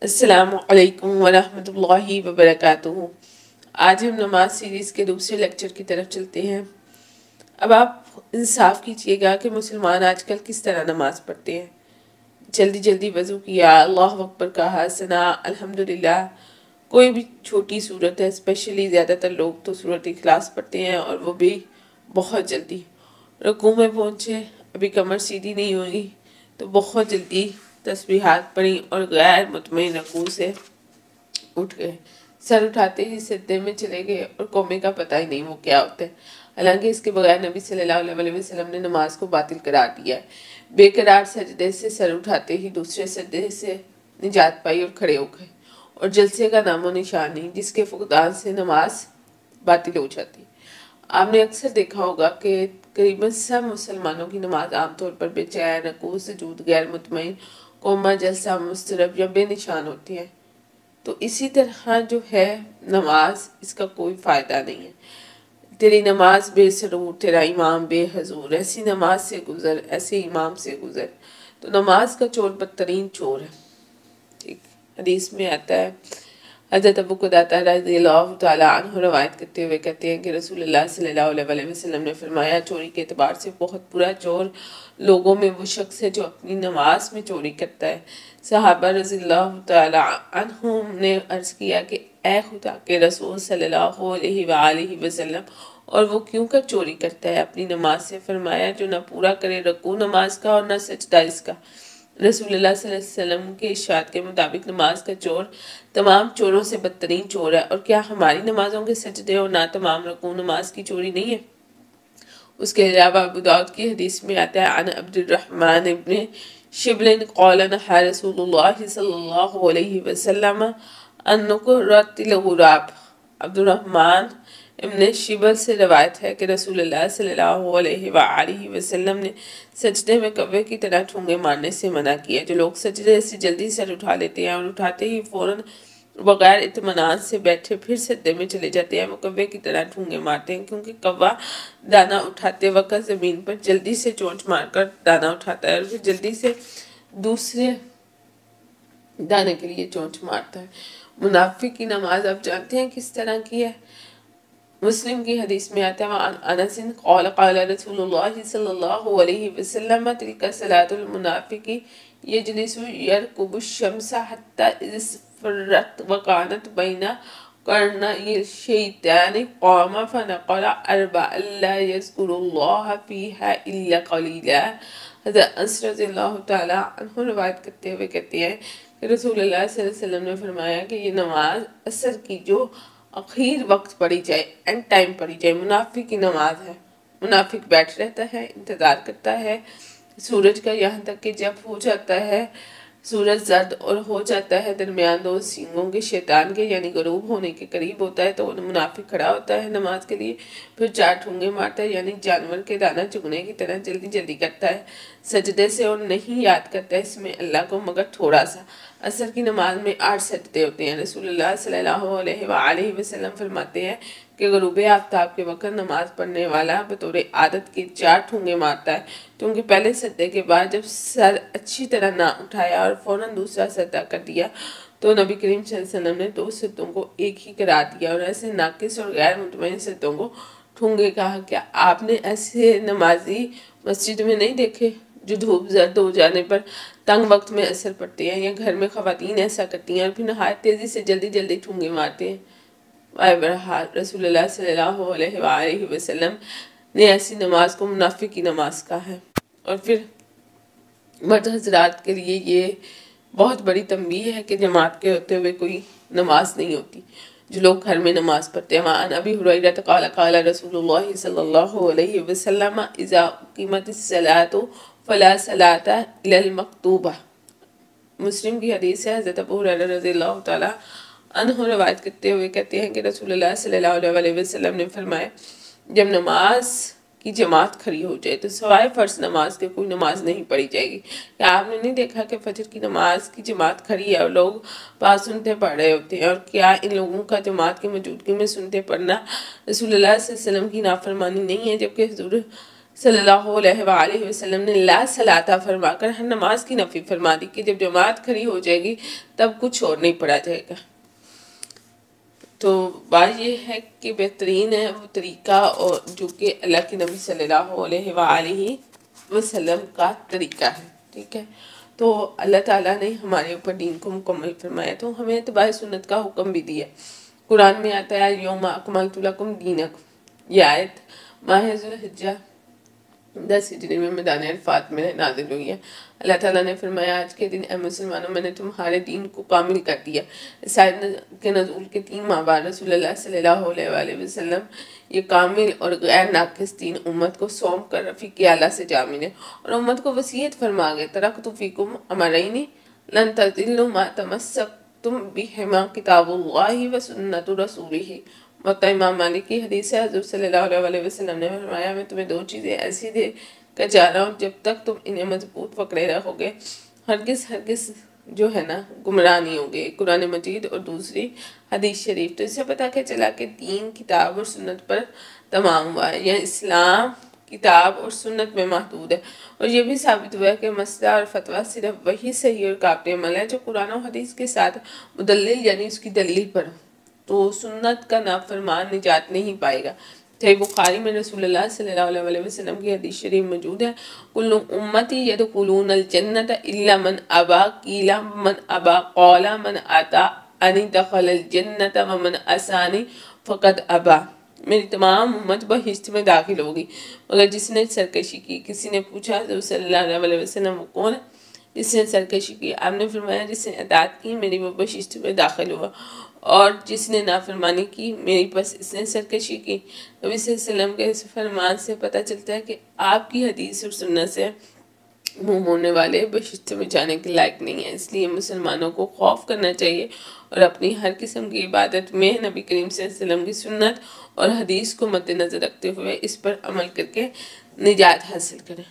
السلام علیکم ورحمۃ اللہ وبرکاتہ۔ آج ہم نماز سیریز کے دوسرے لیکچر کی طرف چلتے ہیں۔ اب آپ انصاف کیجئے گا کہ مسلمان آج کل کس طرح نماز پڑھتے ہیں۔ جلدی جلدی وضو کیا، اللہ اکبر کہا، ثنا، الحمدللہ۔ کوئی بھی چھوٹی صورت ہے، اسپیشلی زیادہ تر لوگ تو سورۃ اخلاص پڑھتے ہیں اور وہ بھی بہت جلدی۔ رکوع میں پہنچے، ابھی کمر سیدھی نہیں ہوئی تو بہت جلدی تسبیحات پڑھی اور غیر مطمئن رکوع سے اٹھ گئے۔ سر اٹھاتے ہی سجدے میں چلے گئے اور قومے کا پتہ ہی نہیں وہ کیا ہوتا ہے۔ حالانکہ اس کے بغیر نبی صلی اللہ علیہ وسلم نے نماز کو باطل قرار دیا ہے۔ بے قرار سجدے سے سر اٹھاتے ہی دوسرے سجدے سے نجات پائی اور کھڑے ہو گئے، اور جلسے کا نام و نشان نہیں، جس کے فقدان سے نماز باطل ہو جاتی۔ آپ نے اکثر دیکھا ہوگا کہ قریباً سب مسلمانوں کی نماز عام طور پر بے چین، رکوع، سجود، غیر مطمئن، قومہ، جلسہ، مضطرب یا بے نشان ہوتی ہے۔ تو اسی طرح جو ہے نماز، اس کا کوئی فائدہ نہیں ہے۔ تیری نماز بے سرور، تیرا امام بے حضور، ایسی نماز سے گزر، ایسے امام سے گزر۔ تو نماز کا چور بدترین چور ہے۔ ایک حدیث میں آتا ہے، حضرت ابو قتادہ رضی اللہ تعالیٰ عنہ روایت کرتے ہوئے کہتے ہیں کہ رسول اللہ صلی اللہ علیہ وسلم نے فرمایا، چوری کے اعتبار سے بہت برا چور لوگوں میں وہ شخص ہے جو اپنی نماز میں چوری کرتا ہے۔ صحابہ رضی اللہ تعالیٰ عنہم نے عرض کیا کہ اے خدا کے رسول صلی اللہ علیہ وآلہ وسلم، اور وہ کیوں کر چوری کرتا ہے اپنی نماز سے؟ فرمایا، جو نہ پورا کرے رکوع نماز کا اور نہ سجدہ اس کا۔ رسول اللہ صلی اللہ علیہ وسلم کے ارشاد کے مطابق نماز کا چور تمام چوروں سے بدترین چور ہے، اور کیا ہماری نمازوں کے سجدے اور نہ تمام رکوع نماز کی چوری نہیں ہے؟ اس کے علاوہ ابو داؤد کی حدیث میں آتا ہے، عن عبد الرحمن ابن شبل قال نہى رسول اللہ صلی اللہ علیہ وسلم ان نکرۃ الغراب۔ عبد الرحمن ابن شبل سے روایت ہے کہ رسول اللہ صلی اللہ علیہ وآلہ وسلم نے سجدے میں کوے کی طرح ٹھونگے مارنے سے منع کیا۔ جو لوگ سجدے سے جلدی سر اٹھا لیتے ہیں اور اٹھاتے ہی فوراً بغیر اطمینان سے بیٹھے پھر سجدے میں چلے جاتے ہیں، وہ کوے کی طرح ٹھونگے مارتے ہیں، کیونکہ کوا دانا اٹھاتے وقت زمین پر جلدی سے چونچ مار کر دانا اٹھاتا ہے اور پھر جلدی سے دوسرے دانے کے لیے چونچ مارتا ہے۔ منافق کی نماز آپ جانتے ہیں کس طرح کی ہے؟ مسلم کی حدیث میں آتا ہے، وعن انس قال قال رسول اللہ صلی اللہ علیہ وسلم تلک صلاۃ المنافق یجلس یرقب الشمس حتی اذ اصفرت وکانت بین قرنی الشیطان قام فنقر اربعا لا یذکر اللہ فیہا الا قلیلا۔ حضرت انس رضی اللہ تعالیٰ عنہ روایت کرتے ہوئے کہتے ہیں کہ رسول اللہ صلی اللہ علیہ وسلم نے فرمایا کہ یہ نماز عصر کی جو اخیر وقت پڑھی جائے، اینڈ ٹائم پڑھی جائے، منافق کی نماز ہے۔ منافق بیٹھ رہتا ہے، انتظار کرتا ہے سورج کا، یہاں تک کہ جب ہو جاتا ہے سورج زرد اور ہو جاتا ہے درمیان دو سینگوں کے شیطان کے، یعنی غروب ہونے کے قریب ہوتا ہے، تو منافق کھڑا ہوتا ہے نماز کے لیے، پھر 4 ٹھونگے مارتا ہے، یعنی جانور کے دانہ چگنے کی طرح جلدی جلدی کرتا ہے سجدے سے، اور نہیں یاد کرتا ہے اس میں اللہ کو مگر تھوڑا سا۔ عصر کی نماز میں 8 سجدے ہوتے ہیں۔ رسول اللہ صلی اللہ علیہ وآلہ وسلم فرماتے ہیں کہ غروب آفتاب کے وقت نماز پڑھنے والا بطور عادت کے 4 ٹھونگے مارتا ہے، کیونکہ پہلے سجدے کے بعد جب سر اچھی طرح نہ اٹھایا اور فوراً دوسرا سجدہ کر دیا تو نبی کریم صلی اللہ علیہ وسلم نے 2 سجدوں کو ایک ہی قرار دیا، اور ایسے ناقص اور غیر مطمئن سجدوں کو ٹھونگے کہا۔ کیا آپ نے ایسے نمازی مسجد میں نہیں دیکھے جو دھوپ زرد ہو جانے پر تنگ وقت میں عصر پڑھتے ہیں، یا گھر میں خواتین ایسا کرتی ہیں اور پھر نہایت تیزی سے جلدی جلدی ٹھونگے مارتے ہیں؟ بہرحال رسول اللہ صلی اللہ علیہ وآلہ وسلم نے ایسی نماز کو منافق کی نماز کہا ہے۔ اور پھر مرد حضرات کے لیے یہ بہت بڑی تنبیہ ہے کہ جماعت کے ہوتے ہوئے کوئی نماز نہیں ہوتی، جو لوگ گھر میں نماز پڑھتے ہیں۔ وعن ابی ہریرہ قال قال رسول اللہ صلی اللہ علیہ وسلم اذا اقیمت الصلاۃ فلا صلاۃ الا المکتوبہ۔ مسلم کی حدیث ہے، حضرت ابو ہریرہ رضی اللہ تعالیٰ عنہ روایت کرتے ہوئے کہتے ہیں کہ رسول اللہ صلی اللہ علیہ وسلم نے فرمایا، جب نماز کی جماعت کھڑی ہو جائے تو سوائے فرض نماز کے کوئی نماز نہیں پڑھی جائے گی۔ کیا آپ نے نہیں دیکھا کہ فجر کی نماز کی جماعت کھڑی ہے اور لوگ پاس سنتے پڑھ رہے ہوتے ہیں؟ اور کیا ان لوگوں کا جماعت کی موجودگی میں سنتے پڑھنا رسول اللہ صلی اللہ علیہ وسلم کی نافرمانی نہیں ہے؟ جبکہ حضور صلی اللہ علیہ وآلہ وسلم نے لا صلاۃ فرما کر ہر نماز کی نفی فرما دی کہ جب جماعت کھڑی ہو جائے گی تب کچھ اور نہیں پڑھا جائے گا۔ تو بات یہ ہے کہ بہترین ہے وہ طریقہ اور جو کہ اللہ کے نبی صلی اللہ علیہ وآلہ وسلم کا طریقہ ہے، ٹھیک ہے۔ تو اللہ تعالیٰ نے ہمارے اوپر دین کو مکمل فرمایا، تو ہمیں اتباع سنت کا حکم بھی دیا۔ قرآن میں آتا ہے یوم اکملت لکم دینکم، یہ آیت ماہ ذوالحجہ 10 ہجری میں میدان عرفات میں نازل ہوئی ہے۔ اللہ تعالیٰ نے فرمایا آج کے دن اے مسلمانوں میں نے تمہارے دین کو کامل کر دیا۔ اس آیت کے نزول کے 3 ماہ بعد رسول اللہ صلی اللہ علیہ وآلہ وسلم یہ کامل اور غیر ناقص دین امت کو سونپ کر رفیق اعلیٰ سے جا ملے اور امت کو وصیت فرما گئے ترکت فیکم امرین لن تضلوا ما تمسکتم بہما کتاب اللہ و سنت رسولہ۔ موطا امام مالک کی حدیث ہے، حضور صلی اللہ علیہ وسلم نے فرمایا میں تمہیں 2 چیزیں ایسی دے کر جا رہا ہوں جب تک تم انہیں مضبوط پکڑے رہو گے ہرگز جو ہے نا گمراہ نہیں ہوگے، قرآن مجید اور دوسری حدیث شریف۔ تو اس سے پتہ کہ چلا کہ دین کتاب اور سنت پر تمام ہوا ہے، یا اسلام کتاب اور سنت میں محدود ہے، اور یہ بھی ثابت ہوا ہے کہ مسئلہ اور فتویٰ صرف وہی صحیح اور قابل عمل ہے جو قرآن و حدیث کے ساتھ مدلل یعنی اس کی دلیل پر ہو۔ تو سنت کا نافرمان نجات نہیں پائے گا۔ صحیح بخاری میں رسول اللہ صلی اللہ علیہ وسلم کی حدیث شریف موجود ہے کل امتی یدخلون الجنت الا من ابا قیل من ابا قال من اتا انی دخل الجنت ومن اسانی فقد ابا، میری تمام امت بہشت میں داخل ہوگی مگر جس نے سرکشی کی۔ کسی نے پوچھا حضور صلی اللہ علیہ وسلم کون ہے جس نے سرکشی کی؟ آپ نے فرمایا جس نے اطاعت کی میری وہ بہشت میں داخل ہوا، اور جس نے نافرمانی کی میری پس اس نے سرکشی کی۔ نبی صلی اللہ علیہ وسلم کے اس فرمان سے پتہ چلتا ہے کہ آپ کی حدیث اور سنت سے منہ موڑنے والے بہشت میں جانے کے لائق نہیں ہیں۔ اس لیے مسلمانوں کو خوف کرنا چاہیے اور اپنی ہر قسم کی عبادت میں نبی کریم صلی اللہ علیہ وسلم کی سنت اور حدیث کو مد نظر رکھتے ہوئے اس پر عمل کر کے نجات حاصل کریں۔